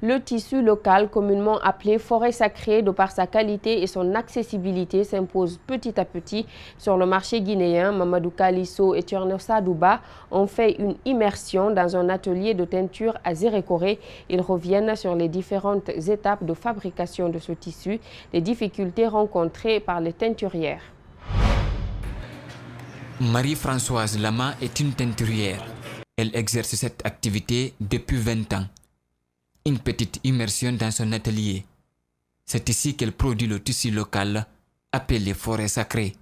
Le tissu local, communément appelé forêt sacrée, de par sa qualité et son accessibilité, s'impose petit à petit sur le marché guinéen. Mamadou Kalisso et Tcherno Sadouba ont fait une immersion dans un atelier de teinture à Zérékoré. Ils reviennent sur les différentes étapes de fabrication de ce tissu, les difficultés rencontrées par les teinturières. Marie-Françoise Lama est une teinturière. Elle exerce cette activité depuis 20 ans. Une petite immersion dans son atelier. C'est ici qu'elle produit le tissu local appelé forêt sacrée.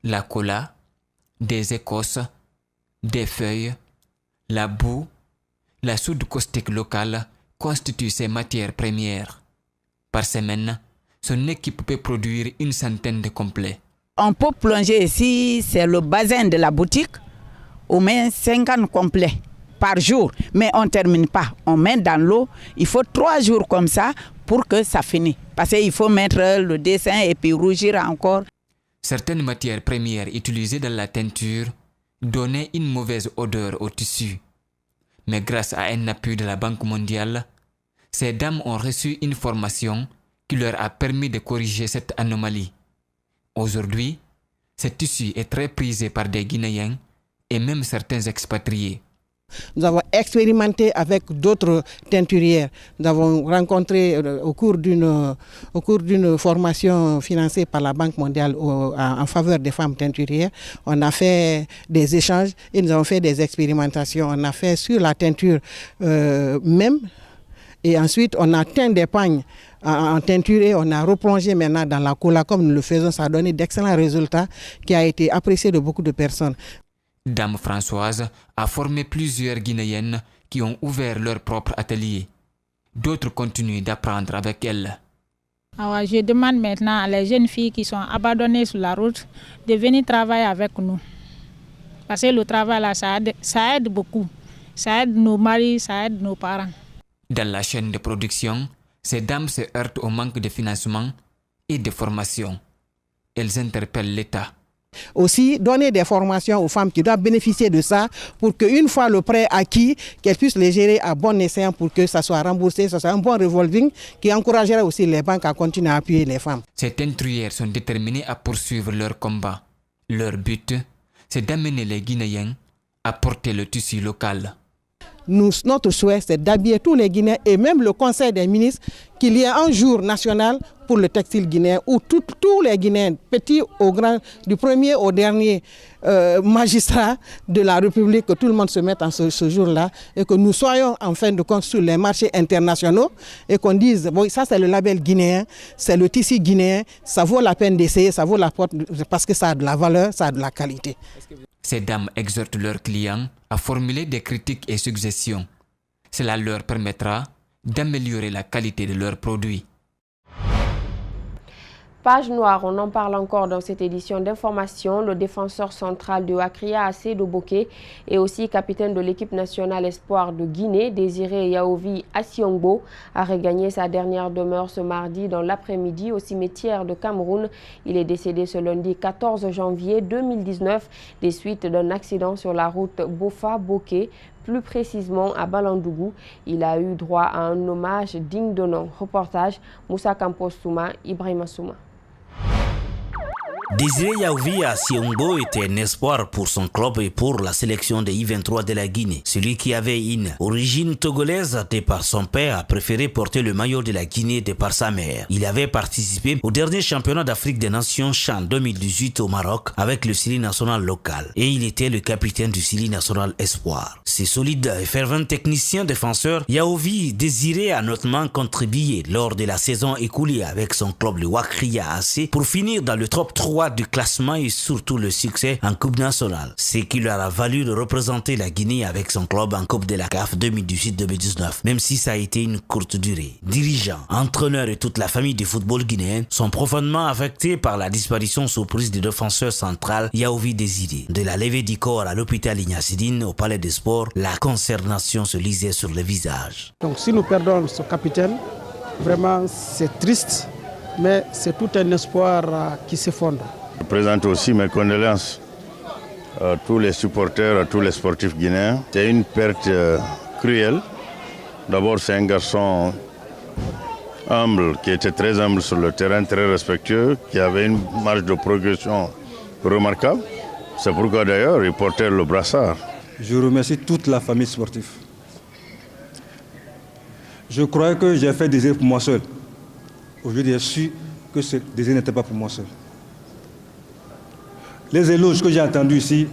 La cola, des écorces, des feuilles, la boue, la soude caustique locale constituent ses matières premières. Par semaine, son équipe peut produire une centaine de complets. On peut plonger ici, c'est le bassin de la boutique, au moins 50 complets par jour, mais on ne termine pas. On met dans l'eau, il faut 3 jours comme ça pour que ça finisse. Parce qu'il faut mettre le dessin et puis rougir encore. Certaines matières premières utilisées dans la teinture donnaient une mauvaise odeur au tissu. Mais grâce à un appui de la Banque mondiale, ces dames ont reçu une formation qui leur a permis de corriger cette anomalie. Aujourd'hui, ce tissu est très prisé par des Guinéens et même certains expatriés. Nous avons expérimenté avec d'autres teinturières. Nous avons rencontré au cours d'une formation financée par la Banque mondiale en faveur des femmes teinturières. On a fait des échanges et nous avons fait des expérimentations. On a fait sur la teinture même. Et ensuite, on a teint des pagnes en teinture et on a replongé maintenant dans la cola comme nous le faisons. Ça a donné d'excellents résultats qui a été apprécié de beaucoup de personnes. Dame Françoise a formé plusieurs Guinéennes qui ont ouvert leur propre atelier. D'autres continuent d'apprendre avec elle. Alors, je demande maintenant à les jeunes filles qui sont abandonnées sur la route de venir travailler avec nous. Parce que le travail là, ça aide beaucoup. Ça aide nos maris, ça aide nos parents. Dans la chaîne de production, ces dames se heurtent au manque de financement et de formation. Elles interpellent l'État. Aussi, donner des formations aux femmes qui doivent bénéficier de ça pour qu'une fois le prêt acquis, qu'elles puissent les gérer à bon escient pour que ça soit remboursé, ça soit un bon revolving qui encouragerait aussi les banques à continuer à appuyer les femmes. Ces teinturières sont déterminées à poursuivre leur combat. Leur but, c'est d'amener les Guinéens à porter le tissu local. Notre souhait, c'est d'habiller tous les Guinéens et même le Conseil des ministres, qu'il y ait un jour national pour le textile guinéen où tous les Guinéens, petits au grand, du premier au dernier magistrat de la République, que tout le monde se mette en ce jour-là et que nous soyons en fin de compte sur les marchés internationaux et qu'on dise, bon, ça c'est le label guinéen, c'est le tissu guinéen, ça vaut la peine d'essayer, ça vaut la peine parce que ça a de la valeur, ça a de la qualité. Ces dames exhortent leurs clients à formuler des critiques et suggestions. Cela leur permettra d'améliorer la qualité de leurs produits. Page noire, on en parle encore dans cette édition d'information. Le défenseur central de Akria, Seydou Boké, et aussi capitaine de l'équipe nationale espoir de Guinée, Désiré Yaovi Asiongbo, a regagné sa dernière demeure ce mardi dans l'après-midi au cimetière de Cameroun. Il est décédé ce lundi 14 janvier 2019 des suites d'un accident sur la route Bofa-Boké, plus précisément à Balandougou. Il a eu droit à un hommage digne de nom. Reportage Moussa Campos Souma, Ibrahima Souma. Désiré Yaovi Asiongbo était un espoir pour son club et pour la sélection de I-23 de la Guinée. Celui qui avait une origine togolaise de par son père a préféré porter le maillot de la Guinée de par sa mère. Il avait participé au dernier championnat d'Afrique des Nations CHAN 2018 au Maroc avec le Syrie national local et il était le capitaine du Syrie national espoir. Ce solide et fervent technicien défenseur, Yaovi Désiré a notamment contribué lors de la saison écoulée avec son club le Wakria AC pour finir dans le top 3 du classement et surtout le succès en Coupe nationale, ce qui leur a valu de représenter la Guinée avec son club en Coupe de la CAF 2018-2019, même si ça a été une courte durée. Dirigeants, entraîneurs et toute la famille du football guinéen sont profondément affectés par la disparition surprise du défenseur central Yaovi Désiré. De la levée du corps à l'hôpital Ignacidine au palais des sports, la consternation se lisait sur le visage. Donc si nous perdons ce capitaine, vraiment c'est triste, mais c'est tout un espoir qui s'effondre. Je présente aussi mes condoléances à tous les supporters, à tous les sportifs guinéens. C'est une perte cruelle D'abord, c'est un garçon humble, qui était très humble sur le terrain, très respectueux, qui avait une marge de progression remarquable. C'est pourquoi d'ailleurs il portait le brassard. Je remercie toute la famille sportive. Je croyais que j'ai fait des erreurs pour moi seul. Aujourd'hui, j'ai su que ce désir n'était pas pour moi seul. Les éloges que j'ai entendus ici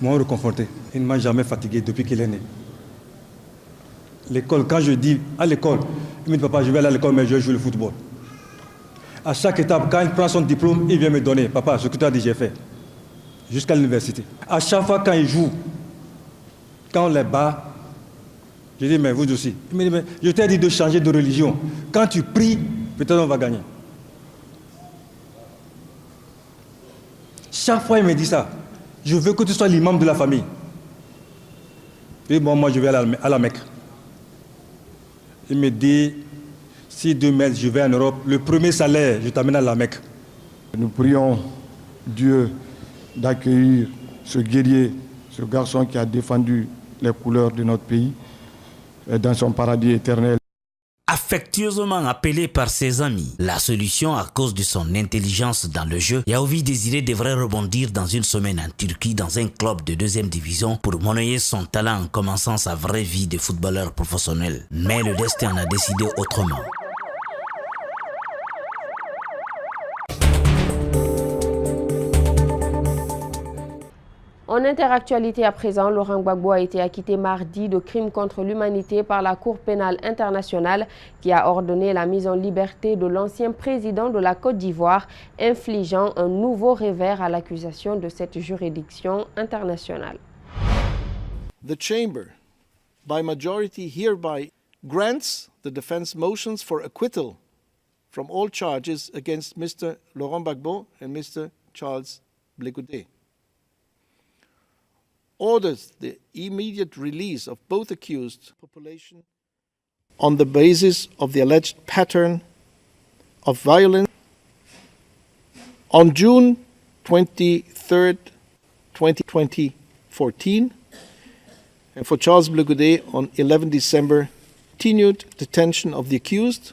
m'ont réconforté. Il ne m'a jamais fatigué depuis qu'il est né. L'école, quand je dis à l'école, il me dit papa, je vais aller à l'école, mais je vais jouer le football. À chaque étape, quand il prend son diplôme, il vient me donner, papa, ce que tu as dit, j'ai fait. Jusqu'à l'université. À chaque fois, quand il joue, quand on les bat, je dis, mais vous aussi. Il me dit, mais je t'ai dit de changer de religion. Quand tu pries, peut-être on va gagner. Chaque fois, il me dit ça. Je veux que tu sois l'imam de la famille. Et bon, moi, je vais aller à la Mecque. Il me dit, si demain je vais en Europe, le premier salaire, je t'amène à la Mecque. Nous prions Dieu d'accueillir ce guerrier, ce garçon qui a défendu les couleurs de notre pays dans son paradis éternel. Affectueusement appelé par ses amis, la solution à cause de son intelligence dans le jeu, Yahovi Désiré devrait rebondir dans une semaine en Turquie dans un club de 2e division pour monnayer son talent en commençant sa vraie vie de footballeur professionnel. Mais le destin en a décidé autrement. En interactualité à présent, Laurent Gbagbo a été acquitté mardi de crimes contre l'humanité par la Cour pénale internationale qui a ordonné la mise en liberté de l'ancien président de la Côte d'Ivoire, infligeant un nouveau revers à l'accusation de cette juridiction internationale. The Chamber, by majority, hereby grants the defense motions for acquittal from all charges against Mr. Laurent Gbagbo and Mr. Charles Blé Goudé. Orders the immediate release of both accused population on the basis of the alleged pattern of violence. On June 23rd, 2014, and for Charles Blé Goudé on 11 December, continued detention of the accused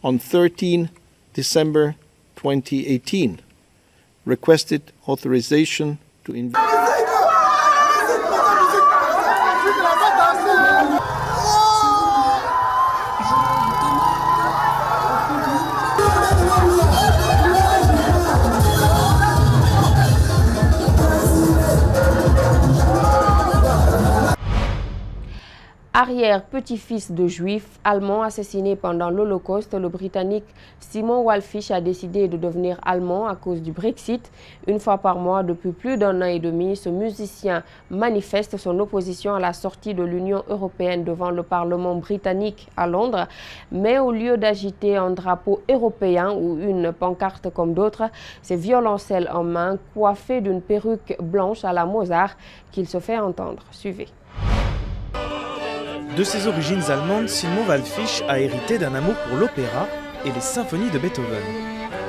on 13 December 2018. Requested authorization to investigate. Arrière-petit-fils de juifs allemands assassinés pendant l'Holocauste, le Britannique Simon Wallfisch a décidé de devenir allemand à cause du Brexit. Une fois par mois, depuis plus d'un an et demi, ce musicien manifeste son opposition à la sortie de l'Union européenne devant le Parlement britannique à Londres. Mais au lieu d'agiter un drapeau européen ou une pancarte comme d'autres, c'est violoncelle en main, coiffé d'une perruque blanche à la Mozart, qu'il se fait entendre. Suivez. De ses origines allemandes, Simon Wallfisch a hérité d'un amour pour l'opéra et les symphonies de Beethoven.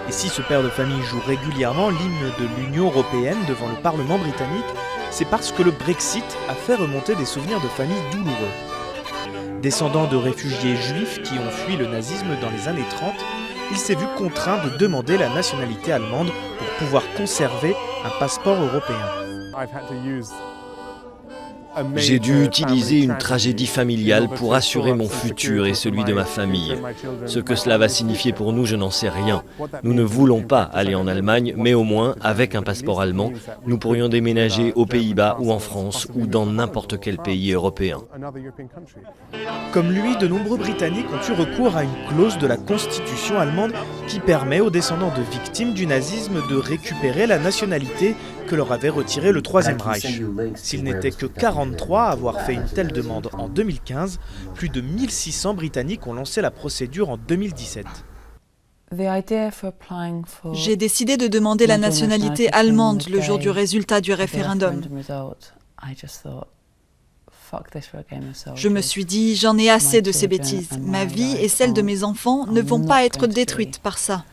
Et si ce père de famille joue régulièrement l'hymne de l'Union européenne devant le Parlement britannique, c'est parce que le Brexit a fait remonter des souvenirs de famille douloureux. Descendant de réfugiés juifs qui ont fui le nazisme dans les années 30, il s'est vu contraint de demander la nationalité allemande pour pouvoir conserver un passeport européen. J'ai dû utiliser une tragédie familiale pour assurer mon futur et celui de ma famille. Ce que cela va signifier pour nous, je n'en sais rien. Nous ne voulons pas aller en Allemagne, mais au moins, avec un passeport allemand, nous pourrions déménager aux Pays-Bas ou en France ou dans n'importe quel pays européen. Comme lui, de nombreux Britanniques ont eu recours à une clause de la Constitution allemande qui permet aux descendants de victimes du nazisme de récupérer la nationalité que leur avait retirée le Troisième Reich. S'ils n'étaient que 43 à avoir fait une telle demande en 2015, plus de 1600 Britanniques ont lancé la procédure en 2017. J'ai décidé de demander la nationalité allemande le jour du résultat du référendum. Je me suis dit, j'en ai assez de ces bêtises. Ma vie et celle de mes enfants ne vont pas être détruites par ça.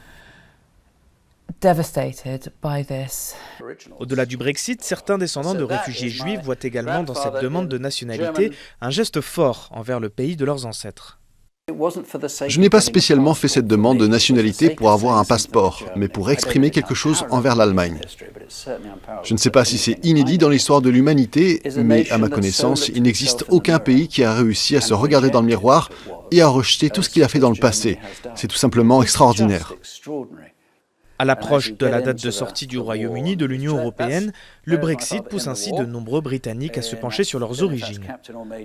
Au-delà du Brexit, certains descendants de réfugiés juifs voient également dans cette demande de nationalité un geste fort envers le pays de leurs ancêtres. Je n'ai pas spécialement fait cette demande de nationalité pour avoir un passeport, mais pour exprimer quelque chose envers l'Allemagne. Je ne sais pas si c'est inédit dans l'histoire de l'humanité, mais à ma connaissance, il n'existe aucun pays qui a réussi à se regarder dans le miroir et à rejeter tout ce qu'il a fait dans le passé. C'est tout simplement extraordinaire. À l'approche de la date de sortie du Royaume-Uni de l'Union européenne, le Brexit pousse ainsi de nombreux Britanniques à se pencher sur leurs origines,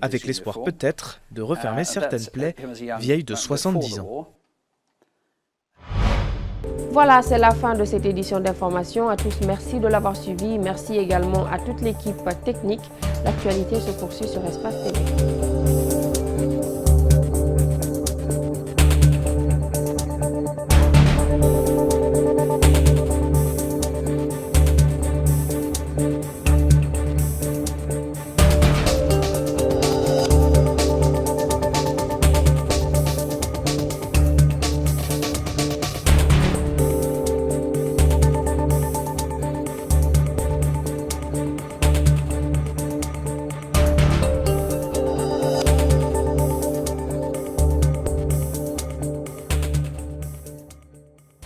avec l'espoir peut-être de refermer certaines plaies vieilles de 70 ans. Voilà, c'est la fin de cette édition d'information. À tous, merci de l'avoir suivi. Merci également à toute l'équipe technique. L'actualité se poursuit sur Espace TV.